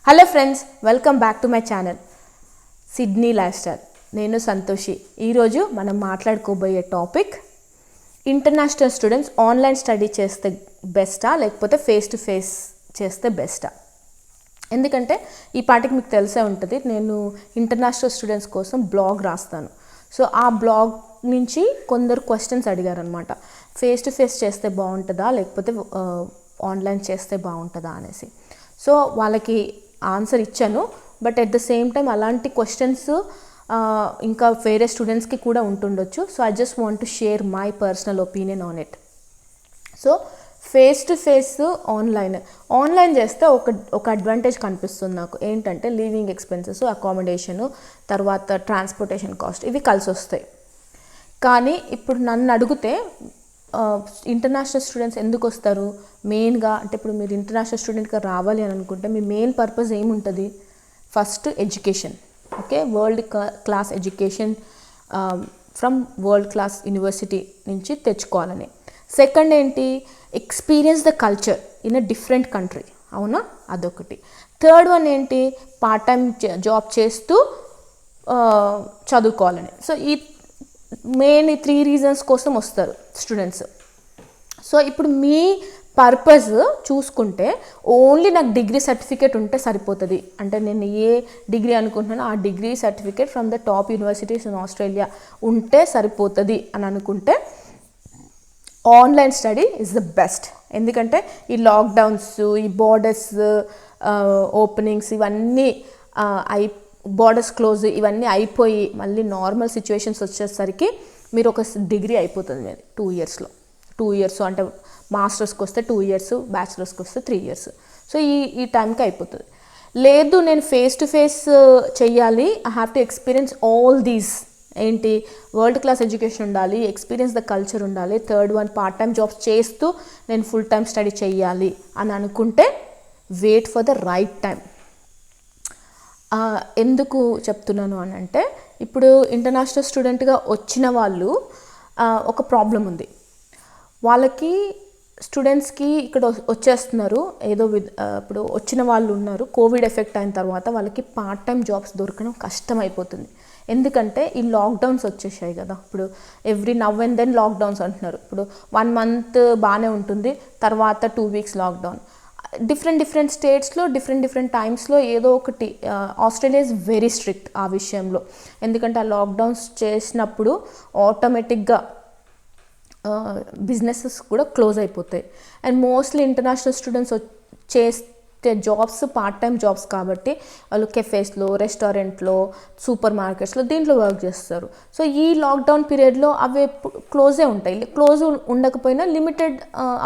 Hello friends, welcome back to my channel Sydney lifestyle. నేను సంతోషి. ఈరోజు మనం మాట్లాడుకోబోయే topic international students online study చేస్తే బెస్టా లేకపోతే ఫేస్ టు ఫేస్ చేస్తే బెస్టా. ఎందుకంటే ఈ పాటికి మీకు తెలిసే ఉంటుంది, నేను ఇంటర్నేషనల్ స్టూడెంట్స్ కోసం బ్లాగ్ రాస్తాను. సో ఆ బ్లాగ్ నుంచి కొందరు క్వశ్చన్స్ అడిగారనమాట, ఫేస్ టు ఫేస్ చేస్తే బాగుంటుందా లేకపోతే ఆన్లైన్ చేస్తే బాగుంటుందా అనేసి. సో వాళ్ళకి ఆన్సర్ ఇచ్చాను. But at the same time అలాంటి క్వశ్చన్స్ ఇంకా వేరే స్టూడెంట్స్కి కూడా ఉంటుండొచ్చు. So I just want to share my personal opinion on it. So face to face online చేస్తే ఒక అడ్వాంటేజ్ కనిపిస్తుంది నాకు. ఏంటంటే లివింగ్ ఎక్స్పెన్సెస్, అకామిడేషను, తర్వాత ట్రాన్స్పోర్టేషన్ కాస్ట్ ఇవి కలిసి వస్తాయి. కానీ ఇప్పుడు నన్ను అడిగితే ఇంటర్నేషనల్ స్టూడెంట్స్ ఎందుకు వస్తారు మెయిన్గా అంటే, ఇప్పుడు మీరు ఇంటర్నేషనల్ స్టూడెంట్గా రావాలి అని అనుకుంటే మీ మెయిన్ పర్పస్ ఏముంటుంది? First education, okay, world class education from world class university నుంచి తెచ్చుకోవాలని. సెకండ్ ఏంటి? Experience the culture in a different country, అవునా, అదొకటి. థర్డ్ వన్ ఏంటి? పార్ట్ టైం జాబ్ చేస్తూ చదువుకోవాలని. సో ఈ మెయిన్ 3 రీజన్స్ కోసం వస్తారు స్టూడెంట్స్. సో ఇప్పుడు మీ పర్పస్ చూసుకుంటే ఓన్లీ నాకు డిగ్రీ సర్టిఫికేట్ ఉంటే సరిపోతుంది. అంటే నేను ఏ డిగ్రీ అనుకుంటున్నానో ఆ degree certificate from the top universities in Australia ఉంటే సరిపోతుంది అని అనుకుంటే online study is the best. ఎందుకంటే ఈ లాక్డౌన్స్, ఈ బోర్డర్స్ ఓపెనింగ్స్ ఇవన్నీ బోర్డర్స్ క్లోజ్ ఇవన్నీ అయిపోయి మళ్ళీ నార్మల్ సిచ్యువేషన్స్ వచ్చేసరికి మీరు ఒక డిగ్రీ అయిపోతుంది మీది 2 ఇయర్స్లో. 2 ఇయర్స్ అంటే మాస్టర్స్కి వస్తే 2 ఇయర్స్, బ్యాచిలర్స్కి వస్తే 3 ఇయర్స్. సో ఈ టైంకి అయిపోతుంది. లేదు నేను ఫేస్ టు ఫేస్ చెయ్యాలి, I have to experience all these. ఏంటి? వరల్డ్ క్లాస్ ఎడ్యుకేషన్ ఉండాలి, ఎక్స్పీరియన్స్ ద కల్చర్ ఉండాలి, third one part time jobs చేస్తూ నేను ఫుల్ టైం స్టడీ చెయ్యాలి అని అనుకుంటే wait for the right time. ఎందుకు చెప్తున్నాను అని అంటే, ఇప్పుడు ఇంటర్నేషనల్ స్టూడెంట్గా వచ్చిన వాళ్ళు ఒక ప్రాబ్లం ఉంది. వాళ్ళకి స్టూడెంట్స్కి ఇక్కడ వచ్చేస్తున్నారు ఏదో ఇప్పుడు వచ్చిన వాళ్ళు ఉన్నారు, కోవిడ్ ఎఫెక్ట్ అయిన తర్వాత వాళ్ళకి పార్ట్ టైం జాబ్స్ దొరకడం కష్టం అయిపోతుంది. ఎందుకంటే ఈ లాక్డౌన్స్ వచ్చేసాయి కదా. ఇప్పుడు every now and then lockdowns అంటున్నారు. ఇప్పుడు 1 month బాగానే ఉంటుంది, తర్వాత 2 weeks లాక్డౌన్. డిఫరెంట్ స్టేట్స్లో డిఫరెంట్ టైమ్స్లో ఏదో ఒకటి. ఆస్ట్రేలియా ఇస్ వెరీ స్ట్రిక్ట్ ఆ విషయంలో. ఎందుకంటే ఆ లాక్డౌన్స్ చేసినప్పుడు ఆటోమేటిక్గా బిజినెసెస్ కూడా క్లోజ్ అయిపోతాయి. అండ్ మోస్ట్లీ ఇంటర్నేషనల్ స్టూడెంట్స్ చేస్తే జాబ్స్ పార్ట్ టైం జాబ్స్ కాబట్టి వాళ్ళు కెఫేస్లో, రెస్టారెంట్లో, సూపర్ మార్కెట్స్లో దీంట్లో వర్క్ చేస్తారు. సో ఈ లాక్డౌన్ పీరియడ్లో అవి క్లోజే ఉంటాయి. క్లోజ్ ఉండకపోయినా లిమిటెడ్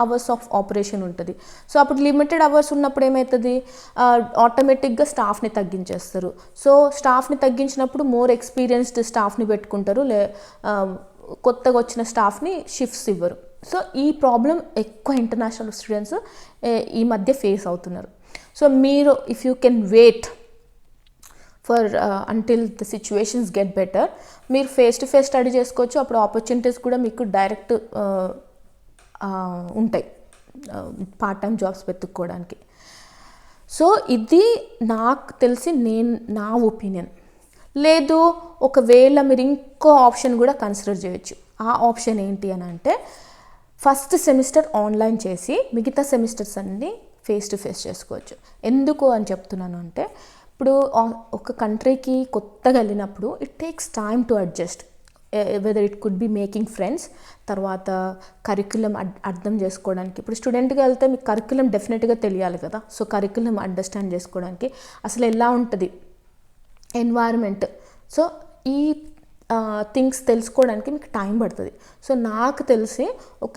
అవర్స్ ఆఫ్ ఆపరేషన్ ఉంటుంది. సో అప్పుడు లిమిటెడ్ అవర్స్ ఉన్నప్పుడు ఏమవుతుంది? ఆటోమేటిక్గా స్టాఫ్ని తగ్గించేస్తారు. సో స్టాఫ్ని తగ్గించినప్పుడు మోర్ ఎక్స్పీరియన్స్డ్ స్టాఫ్ని పెట్టుకుంటారు, కొత్తగా వచ్చిన స్టాఫ్ని షిఫ్ట్స్ ఇవ్వరు. సో ఈ ప్రాబ్లం ఎక్కువ ఇంటర్నేషనల్ స్టూడెంట్స్ ఈ మధ్య ఫేస్ అవుతున్నారు. సో మీరు if you can wait for until the situations get better, మీరు ఫేస్ టు ఫేస్ స్టడీ చేసుకోవచ్చు. అప్పుడు ఆపర్చునిటీస్ కూడా మీకు డైరెక్ట్ ఉంటాయి పార్ట్ టైం జాబ్స్ వెతుక్కోవడానికి. సో ఇది నాకు తెలిసి నా ఒపీనియన్. లేదు, ఒకవేళ మీరు ఇంకో ఆప్షన్ కూడా కన్సిడర్ చేయొచ్చు. ఆ ఆప్షన్ ఏంటి అని అంటే, ఫస్ట్ సెమిస్టర్ ఆన్లైన్ చేసి మిగతా సెమిస్టర్స్ అన్నీ ఫేస్ టు ఫేస్ చేసుకోవచ్చు. ఎందుకు అని చెప్తున్నాను అంటే, ఇప్పుడు ఒక కంట్రీకి కొత్తగా వెళ్ళినప్పుడు it takes time to adjust. Whether it could be making friends, తర్వాత కరిక్యులం అర్థం చేసుకోవడానికి. ఇప్పుడు స్టూడెంట్గా వెళ్తే మీకు కరిక్యులం డెఫినెట్గా తెలియాలి కదా. సో కరిక్యులం అండర్స్టాండ్ చేసుకోవడానికి, అసలు ఎలా ఉంటుంది ఎన్వైరన్మెంట్, సో ఈ థింగ్స్ తెలుసుకోవడానికి మీకు టైం పడుతుంది. సో నాకు తెలిసి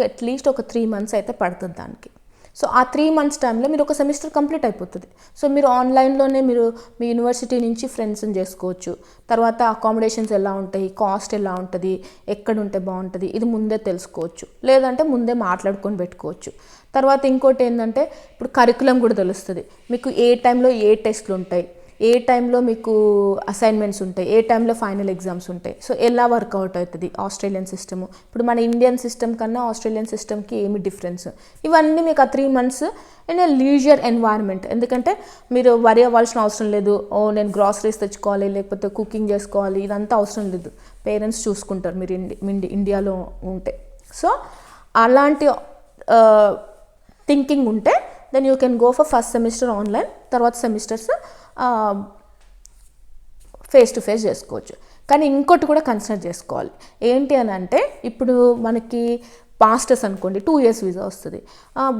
అట్లీస్ట్ ఒక 3 months అయితే పడుతుంది దానికి. సో ఆ 3 months టైంలో మీరు ఒక సెమిస్టర్ కంప్లీట్ అయిపోతుంది. సో మీరు ఆన్లైన్లోనే మీరు మీ యూనివర్సిటీ నుంచి ఫ్రెండ్స్ని చేసుకోవచ్చు. తర్వాత అకామిడేషన్స్ ఎలా ఉంటాయి, కాస్ట్ ఎలా ఉంటుంది, ఎక్కడ ఉంటే బాగుంటుంది, ఇది ముందే తెలుసుకోవచ్చు. లేదంటే ముందే మాట్లాడుకొని పెట్టుకోవచ్చు. తర్వాత ఇంకోటి ఏంటంటే, ఇప్పుడు కరికులం కూడా తెలుస్తుంది మీకు, ఏ టైంలో ఏ టెస్ట్లు ఉంటాయి, ఏ టైంలో మీకు అసైన్మెంట్స్ ఉంటాయి, ఏ టైంలో ఫైనల్ ఎగ్జామ్స్ ఉంటాయి, సో ఎలా వర్కౌట్ అవుతుంది ఆస్ట్రేలియన్ సిస్టమ్, ఇప్పుడు మన ఇండియన్ సిస్టమ్ కన్నా ఆస్ట్రేలియన్ సిస్టమ్కి ఏమి డిఫరెన్స్, ఇవన్నీ మీకు ఆ 3 months in a leisure environment. ఎందుకంటే మీరు వరి అవ్వాల్సిన అవసరం లేదు, ఓ నేను గ్రాసరీస్ తెచ్చుకోవాలి లేకపోతే కుకింగ్ చేసుకోవాలి, ఇదంతా అవసరం లేదు, పేరెంట్స్ చూసుకుంటారు మీరు ఇండియాలో ఉంటే. సో అలాంటి థింకింగ్ ఉంటే then you can go for first semester online, తర్వాత సెమిస్టర్స్ ఫేస్ టు ఫేస్ చేసుకోవచ్చు. కానీ ఇంకోటి కూడా కన్సిడర్ చేసుకోవాలి, ఏంటి అని అంటే ఇప్పుడు మనకి మాస్టర్స్ అనుకోండి 2 years వీసా వస్తుంది,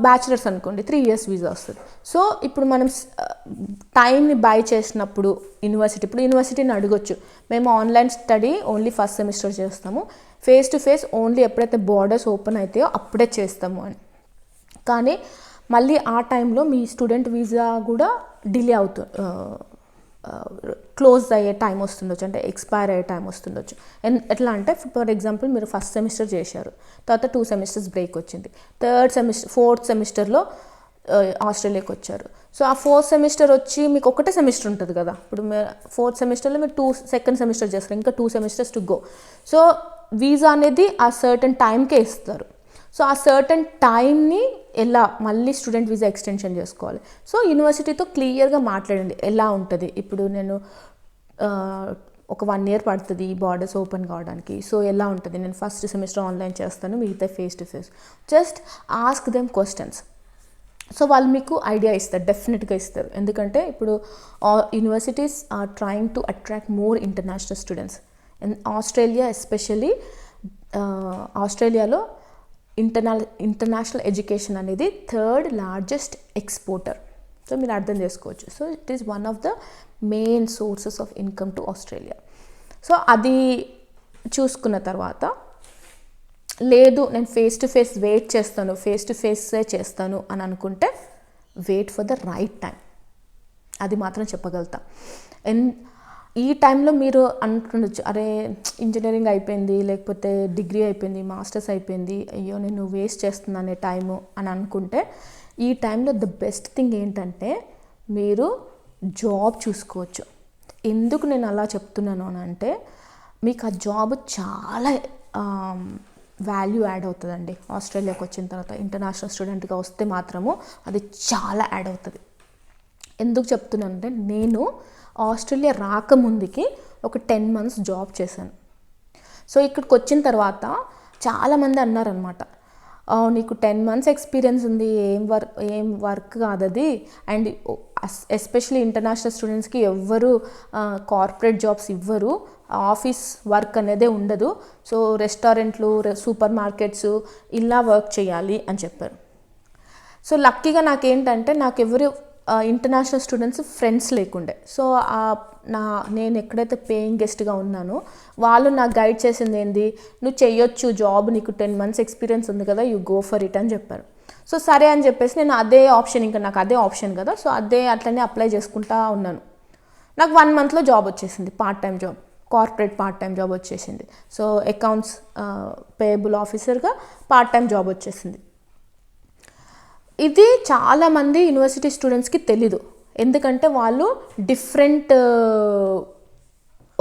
బ్యాచిలర్స్ అనుకోండి 3 years వీసా వస్తుంది. సో ఇప్పుడు మనం టైంని బై చేసినప్పుడు ఇప్పుడు యూనివర్సిటీని అడగొచ్చు, మేము online study only first semester చేస్తాము, ఫేస్ టు ఫేస్ ఓన్లీ ఎప్పుడైతే బార్డర్స్ ఓపెన్ అవుతాయో అప్పుడే చేస్తాము అని. కానీ మళ్ళీ ఆ టైంలో మీ స్టూడెంట్ వీసా కూడా డిలే క్లోజ్ అయ్యే టైం వస్తుండొచ్చు, అంటే ఎక్స్పైర్ అయ్యే టైం వస్తుండొచ్చు. ఎట్లా అంటే ఫర్ ఎగ్జాంపుల్ మీరు ఫస్ట్ సెమిస్టర్ చేశారు, తర్వాత 2 semesters బ్రేక్ వచ్చింది, ఫోర్త్ సెమిస్టర్లో ఆస్ట్రేలియాకి వచ్చారు. సో ఆ 4th semester వచ్చి మీకు ఒకటే సెమిస్టర్ ఉంటుంది కదా, ఇప్పుడు 4th semesterలో మీరు సెకండ్ సెమిస్టర్ చేస్తారు, ఇంకా 2 semesters to go. So visa అనేది ఆ సర్టన్ టైంకే ఇస్తారు. సో ఆ సర్టన్ టైంని ఎలా మళ్ళీ స్టూడెంట్ వీసా ఎక్స్టెన్షన్ చేసుకోవాలి. సో యూనివర్సిటీతో క్లియర్గా మాట్లాడండి ఎలా ఉంటుంది, ఇప్పుడు నేను ఒక 1 year పడుతుంది ఈ బార్డర్స్ ఓపెన్ కావడానికి, సో ఎలా ఉంటుంది, నేను ఫస్ట్ సెమిస్టర్ ఆన్లైన్ చేస్తాను, మిగతా face to face. Just ask them questions. So వాళ్ళు మీకు ఐడియా ఇస్తారు, డెఫినెట్గా ఇస్తారు. ఎందుకంటే ఇప్పుడు universities are trying to attract more international students. Australia especially ఆస్ట్రేలియాలో ఇంటర్నేషనల్ ఎడ్యుకేషన్ అనేది 3rd largest ఎక్స్పోర్టర్. సో మీరు అర్థం చేసుకోవచ్చు. So it is one of the main sources of income to Australia. So అది చూసుకున్న తర్వాత లేదు నేను ఫేస్ టు ఫేస్ వెయిట్ చేస్తాను, ఫేస్ టు ఫేసే చేస్తాను అని అనుకుంటే wait for the right time, అది మాత్రం చెప్పగలుగుతా. ఈ టైంలో మీరు అనుకుండొచ్చు, అరే ఇంజనీరింగ్ అయిపోయింది, లేకపోతే డిగ్రీ అయిపోయింది, మాస్టర్స్ అయిపోయింది, అయ్యో నేను వేస్ట్ చేస్తున్నానే టైము అని అనుకుంటే, ఈ టైంలో ద బెస్ట్ థింగ్ ఏంటంటే మీరు జాబ్ చూసుకోవచ్చు. ఎందుకు నేను అలా చెప్తున్నాను అని అంటే మీకు ఆ జాబ్ చాలా వాల్యూ యాడ్ అవుతుందండి. ఆస్ట్రేలియాకి వచ్చిన తర్వాత ఇంటర్నేషనల్ స్టూడెంట్గా వస్తే మాత్రము అది చాలా యాడ్ అవుతుంది. ఎందుకు చెప్తున్నానంటే నేను ఆస్ట్రేలియా రాకముందుకి ఒక 10 months జాబ్ చేశాను. సో ఇక్కడికి వచ్చిన తర్వాత చాలామంది అన్నారనమాట, నీకు 10 months ఎక్స్పీరియన్స్ ఉంది, ఏం వర్క్ కాదు అది, అండ్ ఎస్పెషలీ ఇంటర్నేషనల్ స్టూడెంట్స్కి ఎవ్వరు కార్పొరేట్ జాబ్స్ ఇవ్వరు, ఆఫీస్ వర్క్ అనేదే ఉండదు, సో రెస్టారెంట్లు, సూపర్ మార్కెట్స్ ఇలా వర్క్ చేయాలి అని చెప్పారు. సో లక్కీగా నాకేంటంటే నాకు ఎవరు ఇంటర్నేషనల్ స్టూడెంట్స్ ఫ్రెండ్స్ లేకుండే. సో నేను ఎక్కడైతే పేయింగ్ గెస్ట్గా ఉన్నానో వాళ్ళు నాకు గైడ్ చేసింది ఏంది, నువ్వు చెయ్యొచ్చు జాబ్, నీకు 10 months ఎక్స్పీరియన్స్ ఉంది కదా, యూ గో ఫర్ ఇట్ అని చెప్పారు. సో సరే అని చెప్పేసి నేను అదే ఆప్షన్, ఇంకా నాకు అదే ఆప్షన్ కదా, సో అట్లనే అప్లై చేసుకుంటా ఉన్నాను. నాకు 1 monthలో జాబ్ వచ్చేసింది, part time job, corporate part time job వచ్చేసింది. సో అకౌంట్స్ పేయబుల్ ఆఫీసర్గా పార్ట్ టైం జాబ్ వచ్చేసింది. ఇది చాలామంది యూనివర్సిటీ స్టూడెంట్స్కి తెలీదు, ఎందుకంటే వాళ్ళు డిఫరెంట్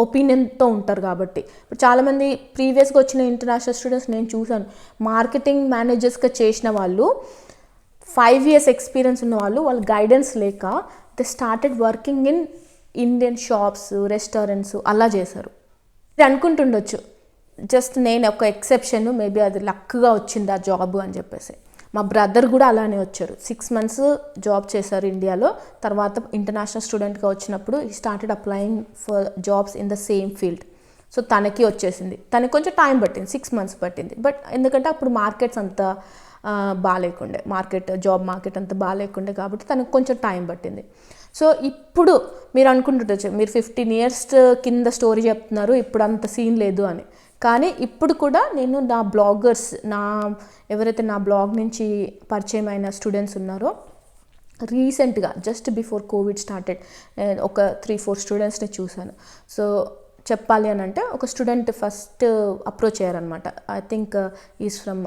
ఒపీనియన్తో ఉంటారు కాబట్టి. ఇప్పుడు చాలామంది ప్రీవియస్గా వచ్చిన ఇంటర్నేషనల్ స్టూడెంట్స్ నేను చూశాను, మార్కెటింగ్ మేనేజర్స్గా చేసిన వాళ్ళు 5 years ఎక్స్పీరియన్స్ ఉన్న వాళ్ళు గైడెన్స్ లేక they started working in Indian shops, restaurants అలా చేశారు. మీరు అనుకుంటుండొచ్చు జస్ట్ నేను ఒక ఎక్సెప్షన్, మేబీ అది లక్గా వచ్చింది ఆ జాబ్ అని చెప్పేసి. మా బ్రదర్ కూడా అలానే వచ్చారు, 6 months జాబ్ చేశారు ఇండియాలో, తర్వాత ఇంటర్నేషనల్ స్టూడెంట్గా వచ్చినప్పుడు ఈ started applying for jobs in the same field. So తనకి వచ్చేసింది, తనకి కొంచెం టైం పట్టింది, 6 months పట్టింది. బట్ ఎందుకంటే అప్పుడు మార్కెట్స్ అంత బాగాలేకుండే, జాబ్ మార్కెట్ అంత బాగాలేకుండే కాబట్టి తనకు కొంచెం టైం పట్టింది. సో ఇప్పుడు మీరు అనుకుంటుండొచ్చు, మీరు 15 years కింద స్టోరీ చెప్తున్నారు, ఇప్పుడు అంత సీన్ లేదు అని. కానీ ఇప్పుడు కూడా నేను నా బ్లాగర్స్, ఎవరైతే నా బ్లాగ్ నుంచి పరిచయం అయిన స్టూడెంట్స్ ఉన్నారో, రీసెంట్గా జస్ట్ బిఫోర్ కోవిడ్ స్టార్టెడ్ ఒక 3-4 స్టూడెంట్స్ని చూశాను. సో చెప్పాలి అని అంటే ఒక స్టూడెంట్ ఫస్ట్ అప్రోచ్ అయ్యారనమాట, I think is from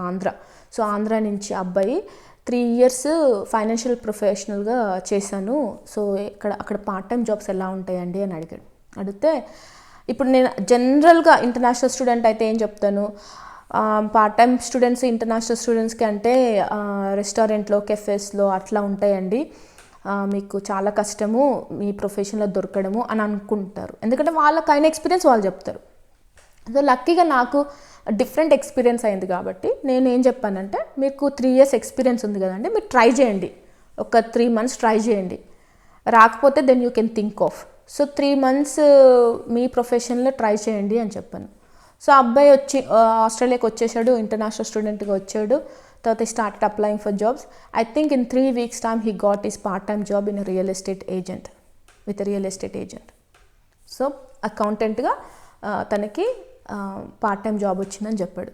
Andhra. So Andhra నుంచి అబ్బాయి 3 ఇయర్స్ ఫైనాన్షియల్ ప్రొఫెషనల్గా చేశాను. సో అక్కడ పార్ట్ టైం జాబ్స్ ఎలా ఉంటాయండి అని అడిగితే ఇప్పుడు నేను జనరల్గా ఇంటర్నేషనల్ స్టూడెంట్ అయితే ఏం చెప్తాను, పార్ట్ టైం స్టూడెంట్స్ ఇంటర్నేషనల్ స్టూడెంట్స్కి అంటే రెస్టారెంట్లో, కెఫేస్లో అట్లా ఉంటాయండి, మీకు చాలా కష్టము మీ ప్రొఫెషన్లో దొరకడము అని అనుకుంటారు. ఎందుకంటే వాళ్ళకైన ఎక్స్పీరియన్స్ వాళ్ళు చెప్తారు. సో లక్కీగా నాకు డిఫరెంట్ ఎక్స్పీరియన్స్ అయింది కాబట్టి నేను ఏం చెప్పానంటే, మీకు 3 ఇయర్స్ ఎక్స్పీరియన్స్ ఉంది కదండి, మీరు ట్రై చేయండి, ఒక 3 months ట్రై చేయండి, రాకపోతే then you can think of. So 3 months మీ ప్రొఫెషన్లో ట్రై చేయండి అని చెప్పాను. సో అబ్బాయి వచ్చి ఆస్ట్రేలియాకి వచ్చేసాడు, ఇంటర్నేషనల్ స్టూడెంట్గా వచ్చాడు. తర్వాత started applying for jobs. I think in 3 weeks time he got his part time job in a real estate agent, with a real estate agent. So అకౌంటెంట్గా తనకి పార్ట్ టైం జాబ్ వచ్చిందని చెప్పాడు.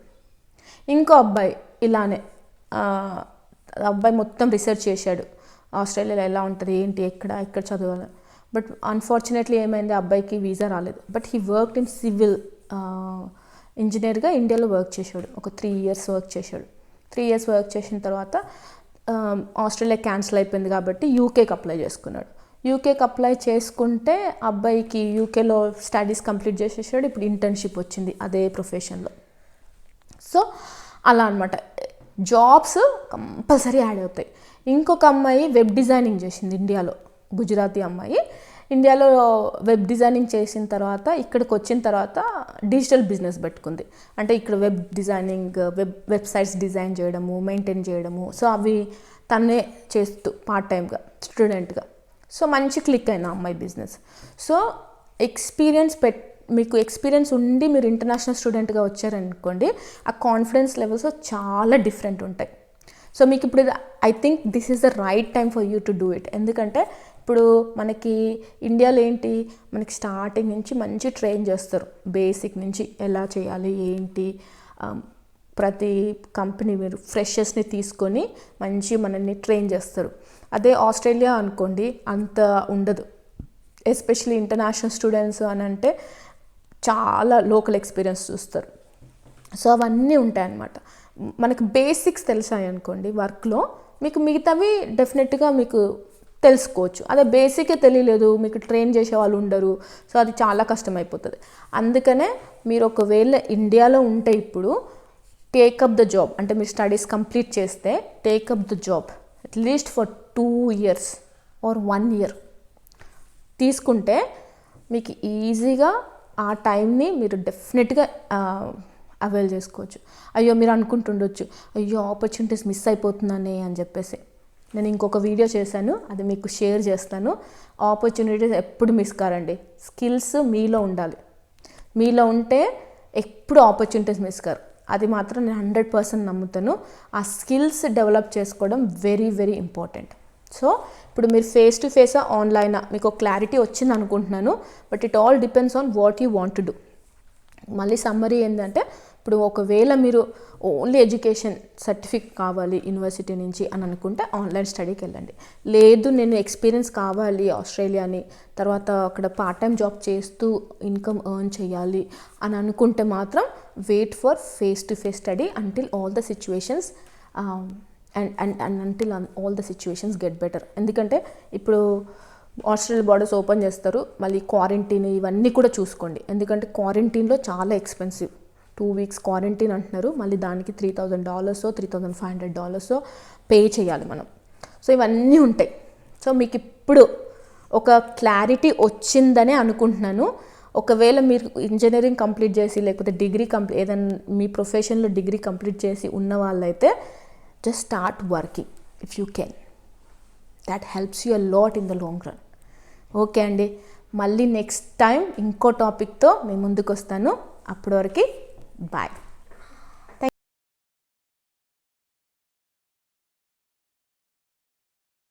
ఇంకో అబ్బాయి ఇలానే అబ్బాయి మొత్తం రీసెర్చ్ చేశాడు, ఆస్ట్రేలియాలో ఎలా ఉంటుంది, ఏంటి, ఎక్కడ చదవాలి. బట్ అన్ఫార్చునేట్లీ ఏమైంది, అబ్బాయికి వీసా రాలేదు. But he worked in civil ఇంజనీర్గా ఇండియాలో వర్క్ చేశాడు. ఒక 3 years వర్క్ చేశాడు. 3 years వర్క్ చేసిన తర్వాత ఆస్ట్రేలియా క్యాన్సిల్ అయిపోయింది కాబట్టి యూకేకి అప్లై చేసుకున్నాడు. యూకేకి అప్లై చేసుకుంటే అబ్బాయికి యూకేలో స్టడీస్ కంప్లీట్ చేసేసాడు. ఇప్పుడు ఇంటర్న్షిప్ వచ్చింది అదే ప్రొఫెషన్లో. సో అలా అనమాట, జాబ్స్ కంపల్సరీ యాడ్ అవుతాయి. ఇంకొక అమ్మాయి వెబ్ డిజైనింగ్ చేసింది ఇండియాలో, గుజరాతీ అమ్మాయి. ఇండియాలో వెబ్ డిజైనింగ్ చేసిన తర్వాత ఇక్కడికి వచ్చిన తర్వాత డిజిటల్ బిజినెస్ పెట్టుకుంది. అంటే ఇక్కడ వెబ్ డిజైనింగ్, వెబ్సైట్స్ డిజైన్ చేయడము, మెయింటైన్ చేయడము, సో అవి తనే చేస్తూ పార్ట్ టైమ్గా స్టూడెంట్గా. సో మంచి క్లిక్ అయిన అమ్మాయి బిజినెస్. సో మీకు ఎక్స్పీరియన్స్ ఉండి మీరు ఇంటర్నేషనల్ స్టూడెంట్గా వచ్చారనుకోండి, ఆ కాన్ఫిడెన్స్ లెవెల్స్ చాలా డిఫరెంట్ ఉంటాయి. సో మీకు ఇప్పుడు I think this is the right time for you to do it. ఎందుకంటే ఇప్పుడు మనకి ఇండియాలో ఏంటి, మనకి స్టార్టింగ్ నుంచి మంచి ట్రైన్ చేస్తారు, బేసిక్ నుంచి ఎలా చేయాలి ఏంటి, ప్రతి కంపెనీ మీరు ఫ్రెషర్స్ని తీసుకొని మంచి మనల్ని ట్రైన్ చేస్తారు. అదే ఆస్ట్రేలియా అనుకోండి అంత ఉండదు. ఎస్పెషలీ ఇంటర్నేషనల్ స్టూడెంట్స్ అని అంటే చాలా లోకల్ ఎక్స్పీరియన్స్ చూస్తారు. సో అవన్నీ ఉంటాయన్నమాట. మనకి బేసిక్స్ తెలిసాయి అనుకోండి వర్క్లో, మీకు మిగతావి డెఫినెట్గా మీకు తెలుసుకోవచ్చు. అదే బేసికే తెలియలేదు, మీకు ట్రైన్ చేసే వాళ్ళు ఉండరు, సో అది చాలా కష్టమైపోతుంది. అందుకనే మీరు ఒకవేళ ఇండియాలో ఉంటే ఇప్పుడు టేకప్ ద జాబ్, అంటే మీరు స్టడీస్ కంప్లీట్ చేస్తే take up the job at least for 2 years or 1 year తీసుకుంటే మీకు ఈజీగా ఆ టైంని మీరు డెఫినెట్గా అవైల్ చేసుకోవచ్చు. అయ్యో మీరు అనుకుంటుండొచ్చు, అయ్యో ఆపర్చునిటీస్ మిస్ అయిపోతున్నానే అని చెప్పేసి. నేను ఇంకొక వీడియో చేశాను, అది మీకు షేర్ చేస్తాను. ఆపర్చునిటీస్ ఎప్పుడు మిస్ కారండి, స్కిల్స్ మీలో ఉండాలి. మీలో ఉంటే ఎప్పుడు ఆపర్చునిటీస్ మిస్ కారు, అది మాత్రం నేను 100% నమ్ముతాను. ఆ స్కిల్స్ డెవలప్ చేసుకోవడం వెరీ వెరీ ఇంపార్టెంట్. సో ఇప్పుడు మీరు ఫేస్ టు ఫేసా ఆన్లైనా మీకు క్లారిటీ వచ్చింది అనుకుంటున్నాను. But it all depends on what you want to do. మళ్ళీ సమ్మరీ ఏంటంటే, ఇప్పుడు ఒకవేళ మీరు ఓన్లీ ఎడ్యుకేషన్ సర్టిఫికేట్ కావాలి యూనివర్సిటీ నుంచి అని అనుకుంటే ఆన్లైన్ స్టడీకి వెళ్ళండి. లేదు నేను ఎక్స్పీరియన్స్ కావాలి ఆస్ట్రేలియాని, తర్వాత అక్కడ పార్ట్ టైం జాబ్ చేస్తూ ఇన్కమ్ ఎర్న్ చేయాలి అని అనుకుంటే మాత్రం wait for face to face study until all the situations and until all the situations get better. ఎందుకంటే ఇప్పుడు ఆస్ట్రేలియా బార్డర్స్ ఓపెన్ చేస్తారు, మళ్ళీ క్వారంటైన్ ఇవన్నీ కూడా చూసుకోండి. ఎందుకంటే క్వారంటైన్లో చాలా ఎక్స్పెన్సివ్, 2 weeks క్వారంటైన్ అంటున్నారు, మళ్ళీ దానికి $3,000 $3,500 పే చేయాలి మనం. సో ఇవన్నీ ఉంటాయి. సో మీకు ఇప్పుడు ఒక క్లారిటీ వచ్చిందనే అనుకుంటున్నాను. ఒకవేళ మీరు ఇంజనీరింగ్ కంప్లీట్ చేసి లేకపోతే డిగ్రీ ఏదైనా మీ ప్రొఫెషన్లో డిగ్రీ కంప్లీట్ చేసి ఉన్న వాళ్ళైతే just start working if you can. That helps you a lot in the long run. Okay అండి, మళ్ళీ నెక్స్ట్ టైం ఇంకో టాపిక్తో మీ ముందుకు వస్తాను. అప్పటి వరకు బాయ్.